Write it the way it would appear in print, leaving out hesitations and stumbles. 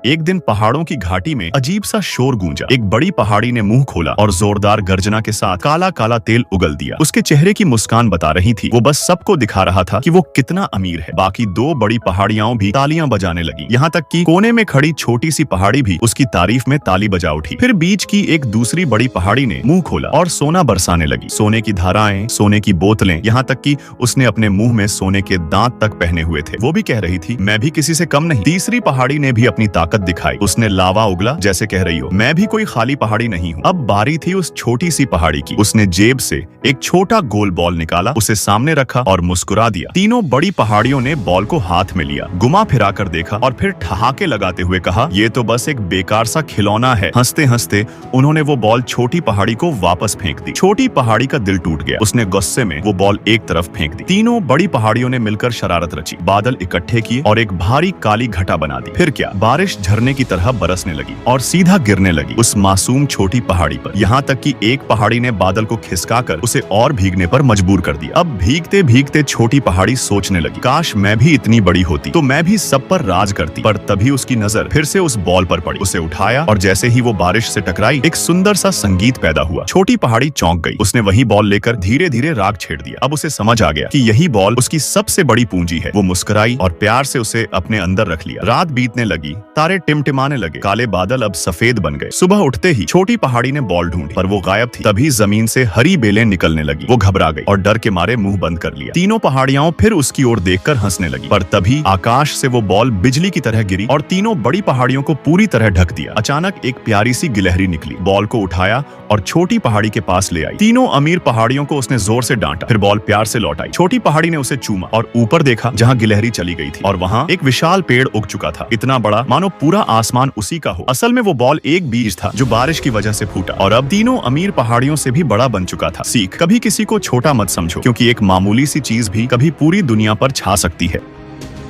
एक दिन पहाड़ों की घाटी में अजीब सा शोर गूंजा। एक बड़ी पहाड़ी ने मुंह खोला और जोरदार गर्जना के साथ काला काला तेल उगल दिया। उसके चेहरे की मुस्कान बता रही थी, वो बस सबको दिखा रहा था कि वो कितना अमीर है। बाकी दो बड़ी पहाड़ियां भी तालियां बजाने लगी, यहाँ तक कि कोने में खड़ी छोटी सी पहाड़ी भी उसकी तारीफ में ताली बजा उठी। फिर बीच की एक दूसरी बड़ी पहाड़ी ने मुंह खोला और सोना बरसाने लगी। सोने की धाराएं, सोने की बोतलें, यहाँ तक कि उसने अपने मुंह में सोने के दांत तक पहने हुए थे। वो भी कह रही थी, मैं भी किसी से कम नहीं। तीसरी पहाड़ी ने भी अपनी ताकत दिखाई। उसने लावा उगला, जैसे कह रही हो मैं भी कोई खाली पहाड़ी नहीं हूँ। अब बारी थी उस छोटी सी पहाड़ी की। उसने जेब से एक छोटा गोल बॉल निकाला, उसे सामने रखा और मुस्कुरा दिया। तीनों बड़ी पहाड़ियों ने बॉल को हाथ में लिया, घुमा फिरा कर देखा और फिर ठहाके लगाते हुए कहा, ये तो बस एक बेकार सा खिलौना है। हंसते हंसते उन्होंने वो बॉल छोटी पहाड़ी को वापस फेंक दी। छोटी पहाड़ी का दिल टूट गया। उसने गुस्से में वो बॉल एक तरफ फेंक दी। तीनों बड़ी पहाड़ियों ने मिलकर शरारत रची, बादल इकट्ठे किए और एक भारी काली घटा बना दी। फिर क्या, बारिश झरने की तरह बरसने लगी और सीधा गिरने लगी उस मासूम छोटी पहाड़ी पर। यहाँ तक कि एक पहाड़ी ने बादल को खिसकाकर उसे और भीगने पर मजबूर कर दिया। अब भीगते भीगते छोटी पहाड़ी सोचने लगी, काश मैं भी इतनी बड़ी होती तो मैं भी सब पर राज करती। पर तभी उसकी नजर फिर से उस बॉल पर पड़ी। उसे उठाया और जैसे ही वो बारिश से टकराई, एक सुंदर सा संगीत पैदा हुआ। छोटी पहाड़ी चौंक गई। उसने वही बॉल लेकर धीरे धीरे राग छेड़ दिया। अब उसे समझ आ गया कि यही बॉल उसकी सबसे बड़ी पूंजी है। वो मुस्कुराई और प्यार से उसे अपने अंदर रख लिया। रात बीतने लगी, तारे टिमटिमाने लगे, काले बादल अब सफेद बन गए। सुबह उठते ही छोटी पहाड़ी ने बॉल ढूंढी, पर वो गायब थी। तभी जमीन से हरी बेलें निकलने लगी। वो घबरा गई और डर के मारे मुंह बंद कर लिया। तीनों पहाड़ियां फिर उसकी ओर देखकर हंसने लगी, पर तभी आकाश से वो बॉल बिजली की तरह गिरी और तीनों बड़ी पहाड़ियों को पूरी तरह ढक दिया। अचानक एक प्यारी सी गिलहरी निकली, बॉल को उठाया और छोटी पहाड़ी के पास ले आई। तीनों अमीर पहाड़ियों को उसने जोर से डांटा, फिर बॉल प्यार से लौट आई। छोटी पहाड़ी ने उसे चूमा और ऊपर देखा जहाँ गिलहरी चली गई थी, और वहाँ एक विशाल पेड़ उग चुका था, इतना बड़ा मानो पूरा आसमान उसी का हो। असल में वो बॉल एक बीज था जो बारिश की वजह से फूटा और अब तीनों अमीर पहाड़ियों से भी बड़ा बन चुका था। सीख, कभी किसी को छोटा मत समझो, क्योंकि एक मामूली सी चीज भी कभी पूरी दुनिया पर छा सकती है।